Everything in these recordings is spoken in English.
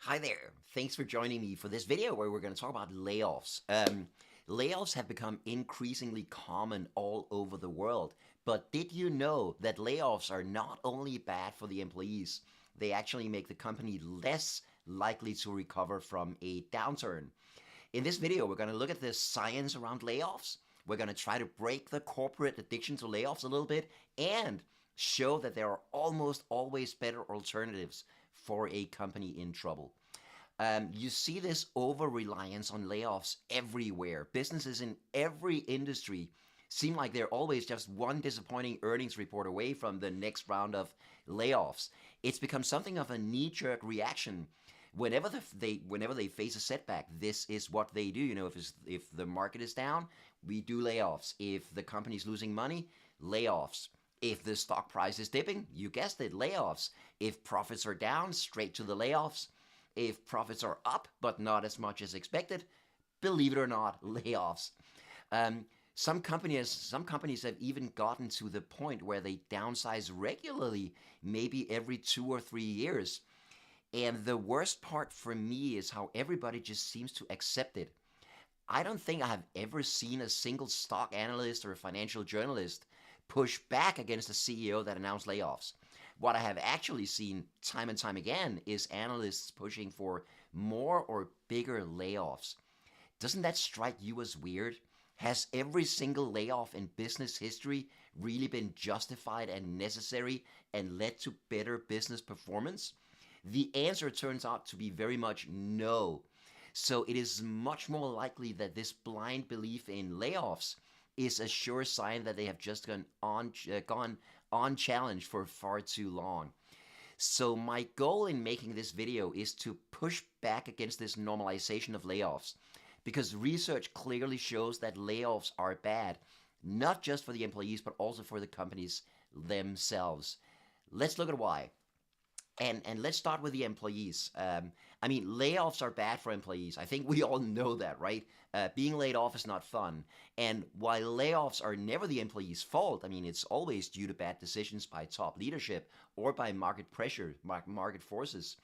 Hi there. Thanks for joining me for this video where we're going to talk about layoffs. Layoffs have become increasingly common all over the world. But did you know that layoffs are not only bad for the employees, they actually make the company less likely to recover from a downturn? In this video, we're going to look at the science around layoffs. We're going to try to break the corporate addiction to layoffs a little bit and show that there are almost always better alternatives for a company in trouble. You see this over-reliance on layoffs everywhere. Businesses in every industry seem like they're always just one disappointing earnings report away from the next round of layoffs. It's become something of a knee-jerk reaction. Whenever they face a setback, this is what they do. If the market is down, we do layoffs. If the company's losing money, layoffs. If the stock price is dipping, you guessed it, layoffs. If profits are down, straight to the layoffs. If profits are up, but not as much as expected, believe it or not, layoffs. Some companies have even gotten to the point where they downsize regularly, maybe every 2 or 3 years. And the worst part for me is how everybody just seems to accept it. I don't think I have ever seen a single stock analyst or a financial journalist push back against a CEO that announced layoffs. What I have actually seen time and time again is analysts pushing for more or bigger layoffs. Doesn't that strike you as weird? Has every single layoff in business history really been justified and necessary and led to better business performance? The answer turns out to be very much no. So it is much more likely that this blind belief in layoffs is a sure sign that they have just gone unchallenged for far too long. So my goal in making this video is to push back against this normalization of layoffs, because research clearly shows that layoffs are bad, not just for the employees, but also for the companies themselves. Let's look at why. And let's start with the employees. Layoffs are bad for employees. I think we all know that, right? Being laid off is not fun. And while layoffs are never the employee's fault, it's always due to bad decisions by top leadership or by market pressure, market forces.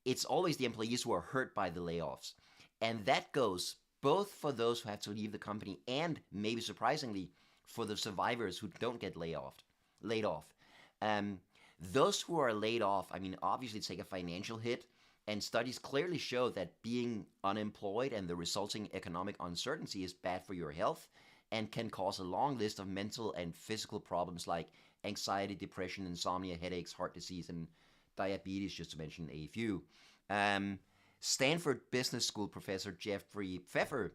It's always the employees who are hurt by the layoffs. And that goes both for those who have to leave the company and, maybe surprisingly, for the survivors who don't get laid off. Those who are laid off, obviously take a financial hit, and studies clearly show that being unemployed and the resulting economic uncertainty is bad for your health and can cause a long list of mental and physical problems like anxiety, depression, insomnia, headaches, heart disease, and diabetes, just to mention a few. Stanford Business School professor Jeffrey Pfeffer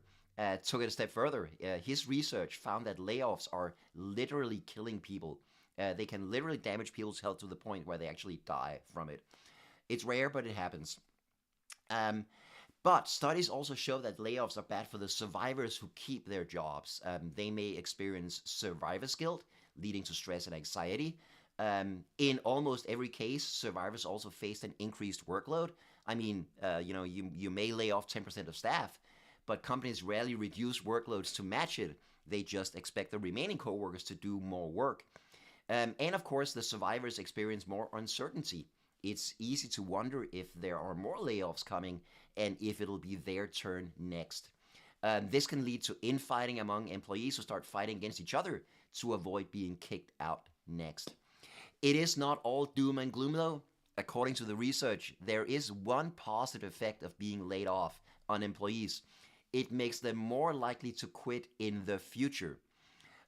took it a step further. His research found that layoffs are literally killing people. They can literally damage people's health to the point where they actually die from it. It's rare, but it happens. But studies also show that layoffs are bad for the survivors who keep their jobs. They may experience survivor's guilt, leading to stress and anxiety. In almost every case, survivors also faced an increased workload. You may lay off 10% of staff, but companies rarely reduce workloads to match it. They just expect the remaining coworkers to do more work. And of course, the survivors experience more uncertainty. It's easy to wonder if there are more layoffs coming and if it'll be their turn next. This can lead to infighting among employees who start fighting against each other to avoid being kicked out next. It is not all doom and gloom though. According to the research, there is one positive effect of being laid off on employees. It makes them more likely to quit in the future.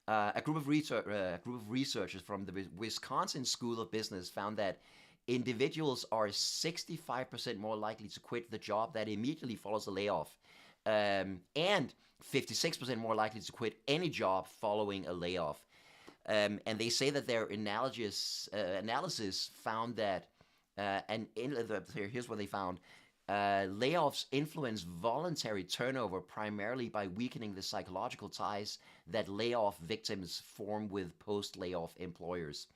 A group of researchers from the Wisconsin School of Business found that individuals are 65% more likely to quit the job that immediately follows a layoff, and 56% more likely to quit any job following a layoff. And they say that their analysis found that, here's what they found. Layoffs influence voluntary turnover primarily by weakening the psychological ties that layoff victims form with post-layoff employers.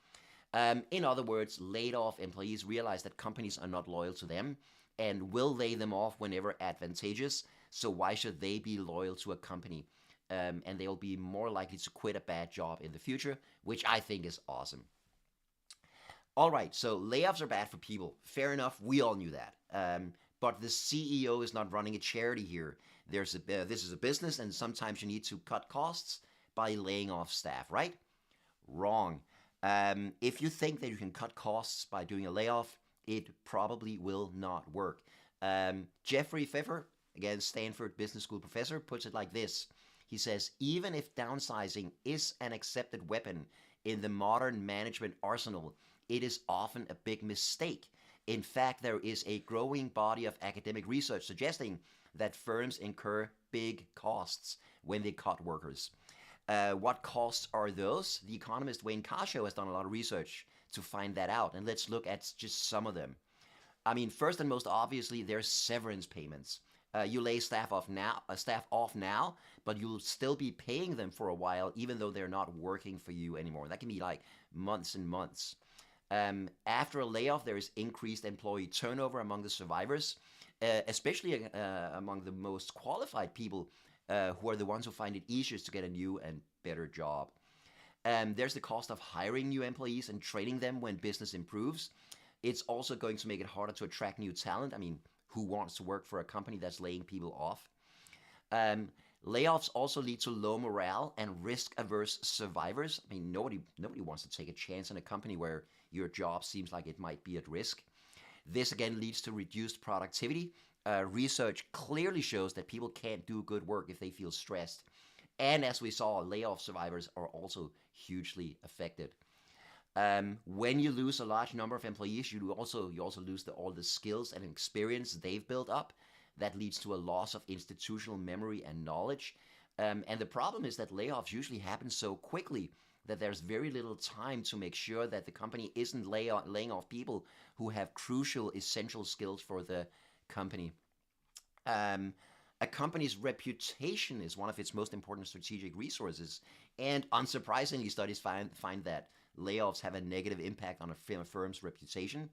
In other words, laid-off employees realize that companies are not loyal to them and will lay them off whenever advantageous, so why should they be loyal to a company? And they'll be more likely to quit a bad job in the future, which I think is awesome. All right, so layoffs are bad for people. Fair enough, we all knew that. but the CEO is not running a charity here. This is a business, and sometimes you need to cut costs by laying off staff, right? Wrong. If you think that you can cut costs by doing a layoff, it probably will not work. Jeffrey Pfeffer, again, Stanford Business School professor, puts it like this. He says, even if downsizing is an accepted weapon in the modern management arsenal, it is often a big mistake. In fact, there is a growing body of academic research suggesting that firms incur big costs when they cut workers. What costs are those? The economist Wayne Cascio has done a lot of research to find that out, and let's look at just some of them. I mean, first and most obviously, there's severance payments. You lay staff off now, but you'll still be paying them for a while, even though they're not working for you anymore. That can be like months and months. After a layoff, there is increased employee turnover among the survivors, especially among the most qualified people who are the ones who find it easiest to get a new and better job. There's the cost of hiring new employees and training them when business improves. It's also going to make it harder to attract new talent. I mean, who wants to work for a company that's laying people off? Layoffs also lead to low morale and risk-averse survivors. I mean, nobody wants to take a chance in a company where your job seems like it might be at risk. This again leads to reduced productivity. Research clearly shows that people can't do good work if they feel stressed. And as we saw, layoff survivors are also hugely affected. When you lose a large number of employees, you also lose all the skills and experience they've built up. That leads to a loss of institutional memory and knowledge. And the problem is that layoffs usually happen so quickly that there's very little time to make sure that the company isn't laying off people who have crucial, essential skills for the company. A company's reputation is one of its most important strategic resources, and unsurprisingly, studies find that layoffs have a negative impact on a firm's reputation.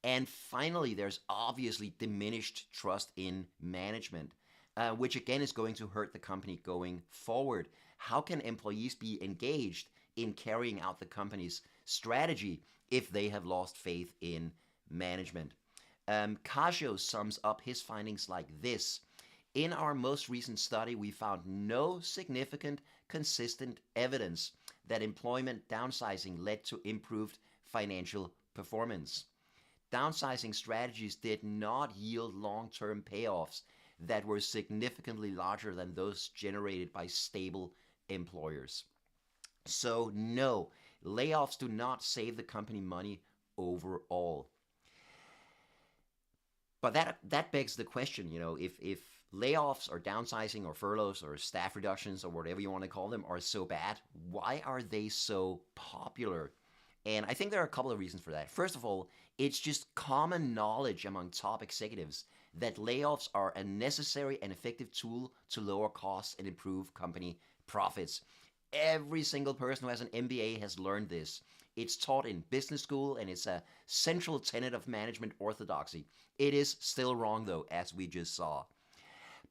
And finally, there's obviously diminished trust in management, which again is going to hurt the company going forward. How can employees be engaged in carrying out the company's strategy if they have lost faith in management? Cascio sums up his findings like this. In our most recent study, we found no significant, consistent evidence that employment downsizing led to improved financial performance. Downsizing strategies did not yield long-term payoffs that were significantly larger than those generated by stable employers. So no, layoffs do not save the company money overall. But that begs the question, if layoffs or downsizing or furloughs or staff reductions or whatever you want to call them are so bad, why are they so popular? And I think there are a couple of reasons for that. First of all, it's just common knowledge among top executives that layoffs are a necessary and effective tool to lower costs and improve company profits. Every single person who has an MBA has learned this. It's taught in business school, and it's a central tenet of management orthodoxy. It is still wrong, though, as we just saw.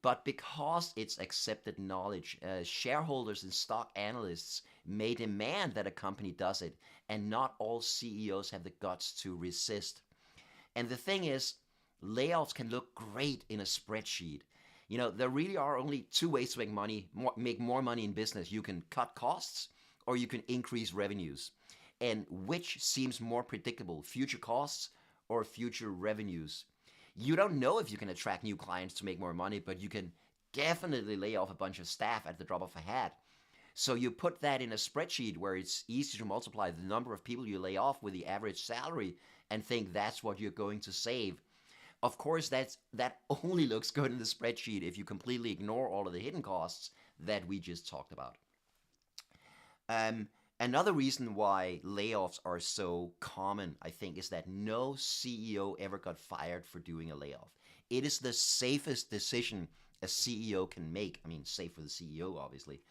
But because it's accepted knowledge, shareholders and stock analysts may demand that a company does it, and not all CEOs have the guts to resist. And the thing is, layoffs can look great in a spreadsheet. There really are only two ways to make more money in business. You can cut costs, or you can increase revenues. And which seems more predictable, future costs or future revenues? You don't know if you can attract new clients to make more money, but you can definitely lay off a bunch of staff at the drop of a hat. So you put that in a spreadsheet where it's easy to multiply the number of people you lay off with the average salary and think that's what you're going to save. Of course, that only looks good in the spreadsheet if you completely ignore all of the hidden costs that we just talked about. Another reason why layoffs are so common, I think, is that no CEO ever got fired for doing a layoff. It is the safest decision a CEO can make. I mean, safe for the CEO, obviously.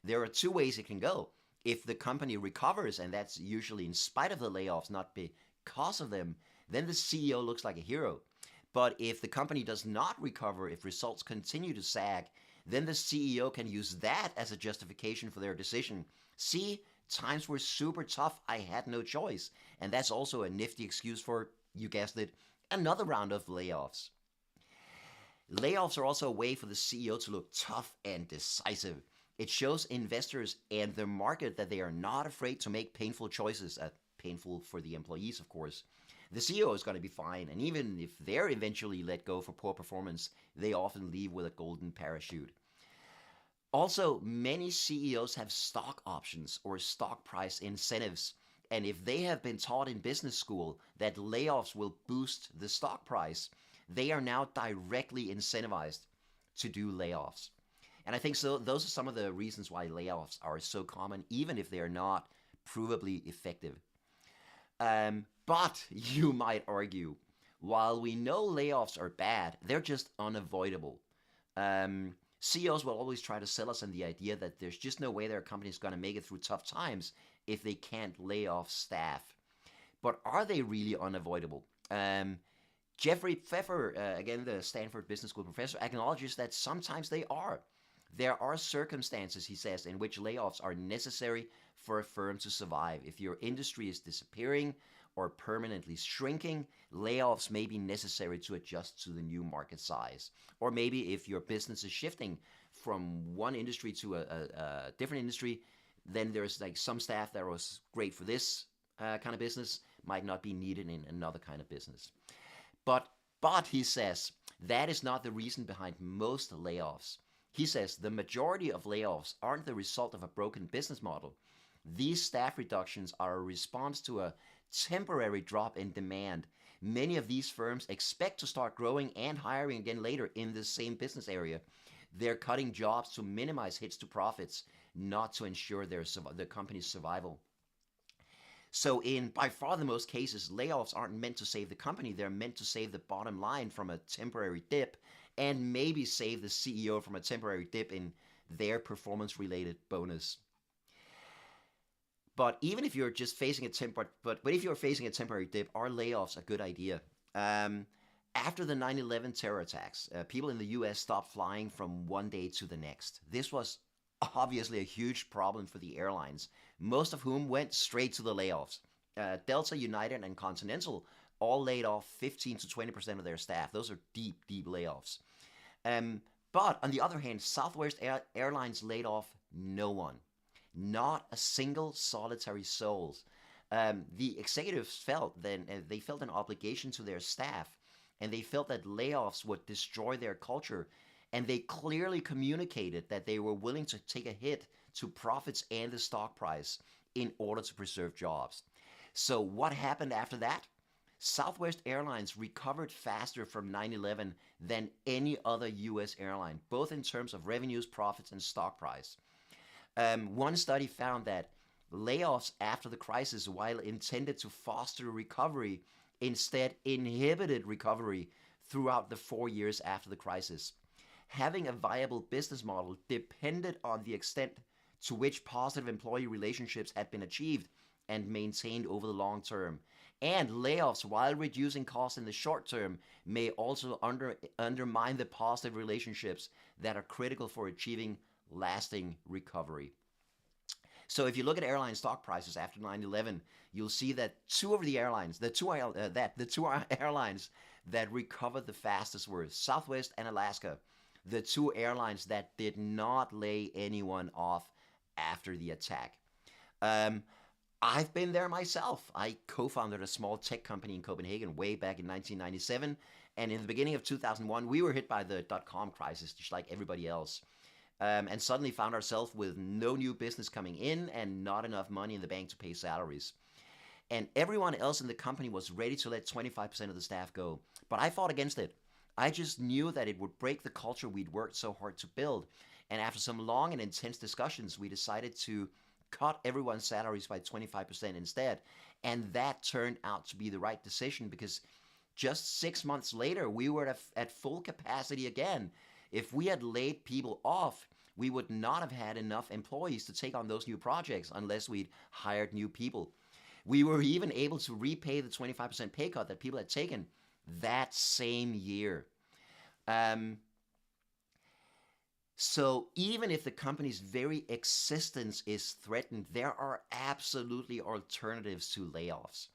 There are two ways it can go. If the company recovers, and that's usually in spite of the layoffs, not because of them, then the CEO looks like a hero. But if the company does not recover, if results continue to sag, then the CEO can use that as a justification for their decision. See, times were super tough, I had no choice. And that's also a nifty excuse for, you guessed it, another round of layoffs. Layoffs are also a way for the CEO to look tough and decisive. It shows investors and the market that they are not afraid to make painful choices, painful for the employees, of course. The CEO is going to be fine, and even if they're eventually let go for poor performance, they often leave with a golden parachute. Also, many CEOs have stock options or stock price incentives. And if they have been taught in business school that layoffs will boost the stock price, they are now directly incentivized to do layoffs. And I think so. Those are some of the reasons why layoffs are so common, even if they are not provably effective. But you might argue, while we know layoffs are bad, they're just unavoidable. CEOs will always try to sell us on the idea that there's just no way their company is going to make it through tough times if they can't lay off staff. But are they really unavoidable? Jeffrey Pfeffer, again the Stanford Business School professor, acknowledges that sometimes they are. There are circumstances, he says, in which layoffs are necessary for a firm to survive. If your industry is disappearing or permanently shrinking, layoffs may be necessary to adjust to the new market size. Or maybe if your business is shifting from one industry to a different industry, then there's like some staff that was great for this kind of business might not be needed in another kind of business. But he says that is not the reason behind most layoffs. He says the majority of layoffs aren't the result of a broken business model. These staff reductions are a response to a temporary drop in demand. Many of these firms expect to start growing and hiring again later in the same business area. They're cutting jobs to minimize hits to profits, not to ensure the company's survival. So in by far the most cases, layoffs aren't meant to save the company. They're meant to save the bottom line from a temporary dip and maybe save the CEO from a temporary dip in their performance-related bonus. But even if you're just facing but if you're facing a temporary dip, are layoffs a good idea? After the 9/11 terror attacks, people in the U.S. stopped flying from one day to the next. This was obviously a huge problem for the airlines, most of whom went straight to the layoffs. Delta, United, and Continental all laid off 15 to 20% of their staff. Those are deep, deep layoffs. But on the other hand, Southwest Airlines laid off no one, not a single solitary soul. The executives felt then they felt an obligation to their staff, and they felt that layoffs would destroy their culture. And they clearly communicated that they were willing to take a hit to profits and the stock price in order to preserve jobs. So what happened after that? Southwest Airlines recovered faster from 9/11 than any other U.S. airline, both in terms of revenues, profits, and stock price. One study found that layoffs after the crisis, while intended to foster recovery, instead inhibited recovery throughout the 4 years after the crisis. Having a viable business model depended on the extent to which positive employee relationships had been achieved and maintained over the long term. And layoffs, while reducing costs in the short term, may also undermine the positive relationships that are critical for achieving lasting recovery. So if you look at airline stock prices after 9/11, you'll see that the two airlines that recovered the fastest were Southwest and Alaska, the two airlines that did not lay anyone off after the attack. I've been there myself. I co-founded a small tech company in Copenhagen way back in 1997, and in the beginning of 2001, we were hit by the dot-com crisis, just like everybody else, and suddenly found ourselves with no new business coming in and not enough money in the bank to pay salaries. And everyone else in the company was ready to let 25% of the staff go, but I fought against it. I just knew that it would break the culture we'd worked so hard to build. And after some long and intense discussions, we decided to cut everyone's salaries by 25% instead. And that turned out to be the right decision because just 6 months later, we were at full capacity again. If we had laid people off, we would not have had enough employees to take on those new projects unless we'd hired new people. We were even able to repay the 25% pay cut that people had taken that same year. So even if the company's very existence is threatened, there are absolutely alternatives to layoffs.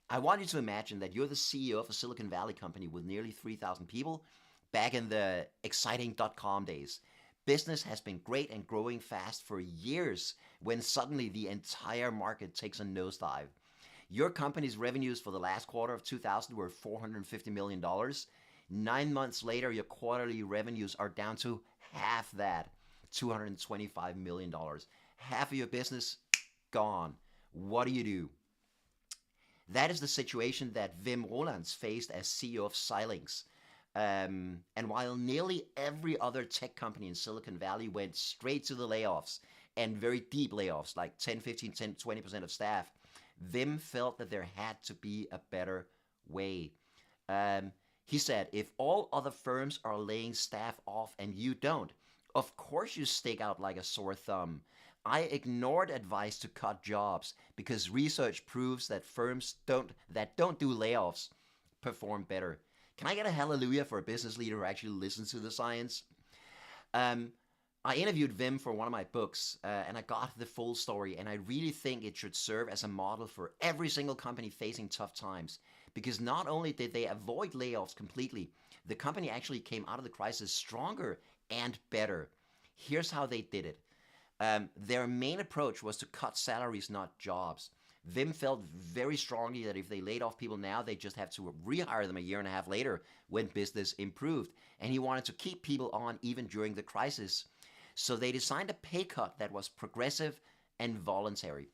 I want you to imagine that you're the CEO of a Silicon Valley company with nearly 3,000 people, back in the exciting .com days. Business has been great and growing fast for years when suddenly the entire market takes a nosedive. Your company's revenues for the last quarter of 2000 were $450 million. 9 months later, your quarterly revenues are down to half that, $225 million. Half of your business gone. What do you do? That is the situation that Wim Rolands faced as CEO of Xilinx. And while nearly every other tech company in Silicon Valley went straight to the layoffs, and very deep layoffs, like 10, 15, 10, 20% of staff, Wim felt that there had to be a better way. He said, if all other firms are laying staff off and you don't, of course you stick out like a sore thumb. I ignored advice to cut jobs because research proves that firms that don't do layoffs perform better. Can I get a hallelujah for a business leader who actually listens to the science? I interviewed Wim for one of my books, and I got the full story, and I really think it should serve as a model for every single company facing tough times. Because not only did they avoid layoffs completely, the company actually came out of the crisis stronger and better. Here's how they did it. Their main approach was to cut salaries, not jobs. Wim felt very strongly that if they laid off people now, they just have to rehire them a year and a half later when business improved. And he wanted to keep people on even during the crisis. So they designed a pay cut that was progressive and voluntary.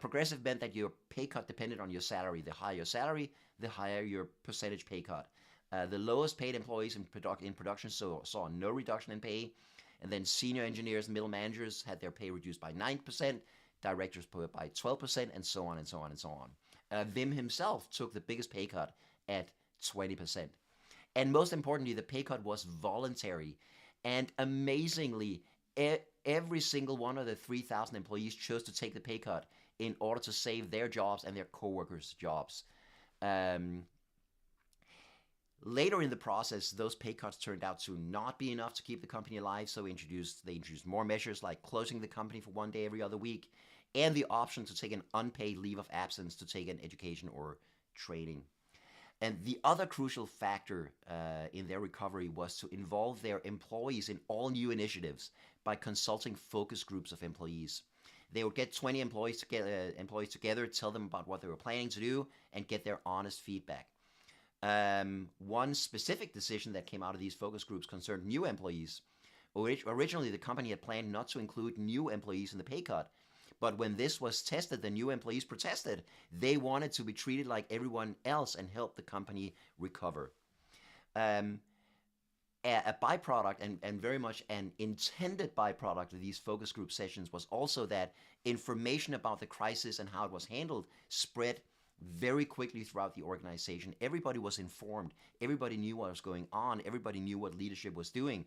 Progressive meant that your pay cut depended on your salary. The higher your salary, the higher your percentage pay cut. The lowest paid employees in production saw no reduction in pay. And then senior engineers and middle managers had their pay reduced by 9%, directors put it by 12%, and so on and so on and so on. Wim himself took the biggest pay cut at 20%. And most importantly, the pay cut was voluntary. And amazingly, every single one of the 3,000 employees chose to take the pay cut in order to save their jobs and their coworkers' jobs. Later in the process, those pay cuts turned out to not be enough to keep the company alive, so they introduced more measures like closing the company for one day every other week, and the option to take an unpaid leave of absence to take an education or training. And the other crucial factor in their recovery was to involve their employees in all new initiatives by consulting focus groups of employees. They would get 20 employees together, tell them about what they were planning to do, and get their honest feedback. One specific decision that came out of these focus groups concerned new employees. Originally, the company had planned not to include new employees in the pay cut, but when this was tested, the new employees protested. They wanted to be treated like everyone else and help the company recover. A byproduct, and very much an intended byproduct of these focus group sessions, was also that information about the crisis and how it was handled spread very quickly throughout the organization. Everybody was informed. Everybody knew what was going on. Everybody knew what leadership was doing.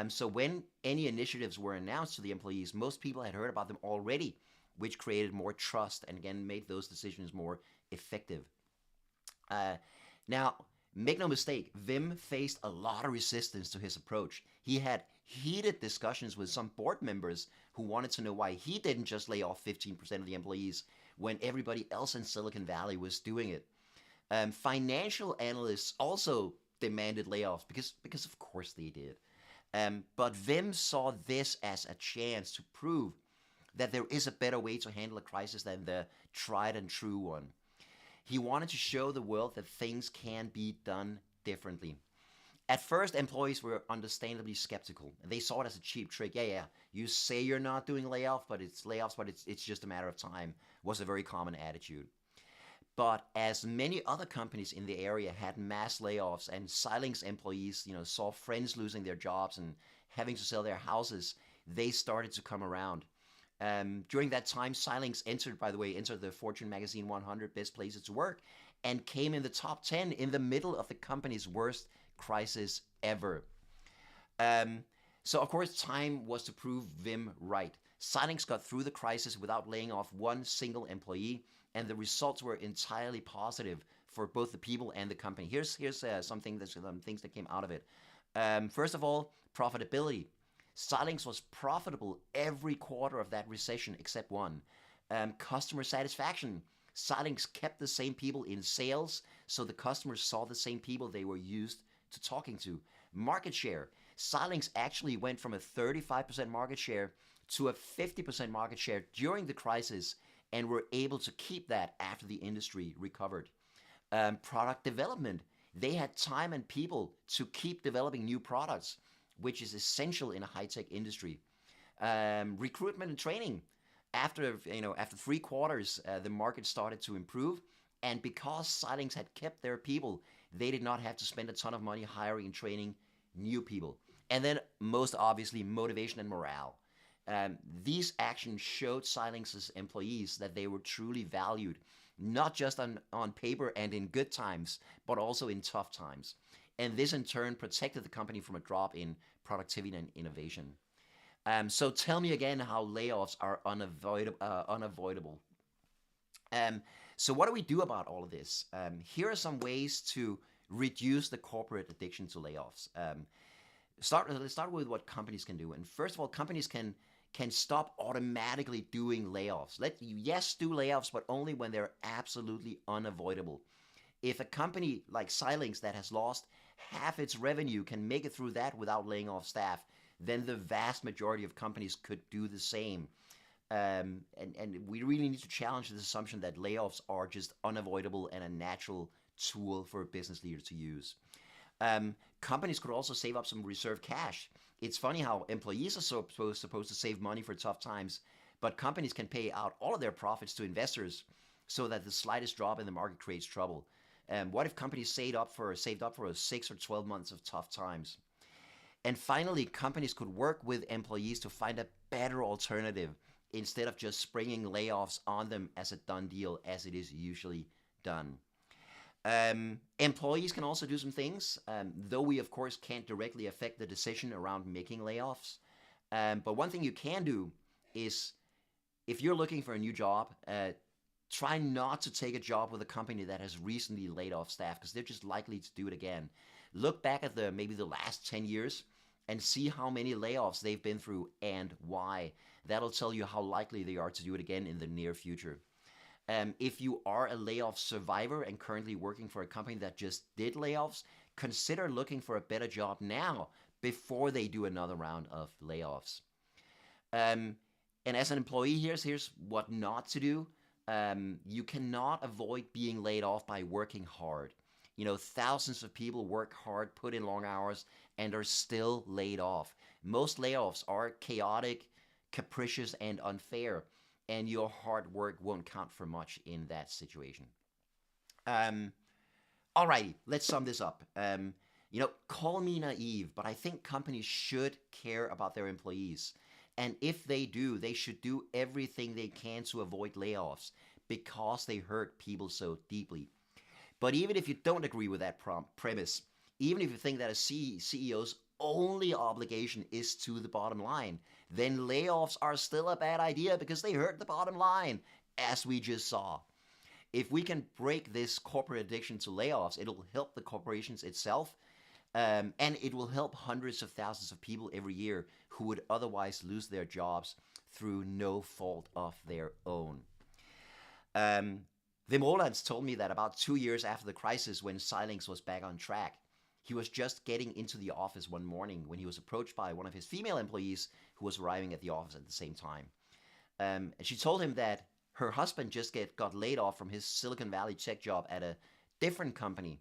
So when any initiatives were announced to the employees, most people had heard about them already, which created more trust and again made those decisions more effective. Now, make no mistake, Wim faced a lot of resistance to his approach. He had heated discussions with some board members who wanted to know why he didn't just lay off 15% of the employees when everybody else in Silicon Valley was doing it. Financial analysts also demanded layoffs because of course they did. But Wim saw this as a chance to prove that there is a better way to handle a crisis than the tried and true one. He wanted to show the world that things can be done differently. At first, employees were understandably skeptical. They saw it as a cheap trick. Yeah, you say you're not doing layoffs, but it's just a matter of time, was a very common attitude. But as many other companies in the area had mass layoffs and Xilinx employees, saw friends losing their jobs and having to sell their houses, they started to come around. During that time, Xilinx entered the Fortune Magazine 100 Best Places to Work and came in the top 10 in the middle of the company's worst crisis ever. So of course, time was to prove Wim right. Xilinx got through the crisis without laying off one single employee, and the results were entirely positive for both the people and the company. Here's some things that came out of it. First of all, profitability. Xilinx was profitable every quarter of that recession except one. Customer satisfaction. Xilinx kept the same people in sales, so the customers saw the same people they were used to talking to. Market share. Xilinx actually went from a 35% market share to a 50% market share during the crisis and were able to keep that after the industry recovered. Product development. They had time and people to keep developing new products, which is essential in a high-tech industry. Recruitment and training. After 3 quarters, the market started to improve, and because Xilinx had kept their people, they did not have to spend a ton of money hiring and training new people. And then, most obviously, motivation and morale. These actions showed Xilinx's employees that they were truly valued, not just on paper and in good times, but also in tough times. And this in turn protected the company from a drop in productivity and innovation. So tell me again how layoffs are unavoidable. So what do we do about all of this? Here are some ways to reduce the corporate addiction to layoffs. Let's start with what companies can do. And first of all, companies can stop automatically doing layoffs. Yes, do layoffs, but only when they're absolutely unavoidable. If a company like Xilinx that has lost half its revenue can make it through that without laying off staff, then the vast majority of companies could do the same. And we really need to challenge this assumption that layoffs are just unavoidable and a natural tool for business leaders to use. Companies could also save up some reserve cash. It's funny how employees are supposed to save money for tough times, but companies can pay out all of their profits to investors so that the slightest drop in the market creates trouble. What if companies saved up for 6 or 12 months of tough times? And finally, companies could work with employees to find a better alternative instead of just springing layoffs on them as a done deal, as it is usually done. Employees can also do some things, though we of course can't directly affect the decision around making layoffs. But one thing you can do is, if you're looking for a new job, try not to take a job with a company that has recently laid off staff, because they're just likely to do it again. Look back at maybe the last 10 years and see how many layoffs they've been through and why. That'll tell you how likely they are to do it again in the near future. If you are a layoff survivor and currently working for a company that just did layoffs, consider looking for a better job now before they do another round of layoffs. And as an employee, here's what not to do. You cannot avoid being laid off by working hard. Thousands of people work hard, put in long hours, and are still laid off. Most layoffs are chaotic, capricious, and unfair, and your hard work won't count for much in that situation. Alrighty, let's sum this up. Call me naive, but I think companies should care about their employees. And if they do, they should do everything they can to avoid layoffs because they hurt people so deeply. But even if you don't agree with that premise, even if you think that a CEO's only obligation is to the bottom line, then layoffs are still a bad idea because they hurt the bottom line, as we just saw. If we can break this corporate addiction to layoffs, it'll help the corporations itself, and it will help hundreds of thousands of people every year who would otherwise lose their jobs through no fault of their own. Wim Rolands told me that about 2 years after the crisis, when Xilinx was back on track, he was just getting into the office one morning when he was approached by one of his female employees who was arriving at the office at the same time. And she told him that her husband just got laid off from his Silicon Valley tech job at a different company.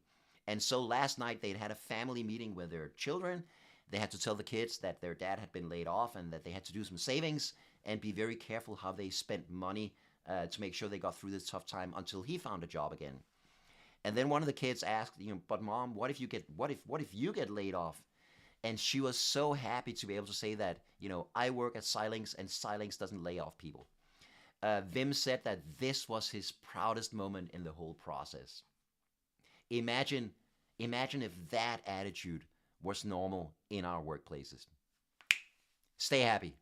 And so last night they'd had a family meeting with their children. They had to tell the kids that their dad had been laid off and that they had to do some savings and be very careful how they spent money to make sure they got through this tough time until he found a job again. And then one of the kids asked, but mom, what if you get laid off? And she was so happy to be able to say that, I work at Xilinx and Xilinx doesn't lay off people. Wim said that this was his proudest moment in the whole process. Imagine if that attitude was normal in our workplaces. Stay happy.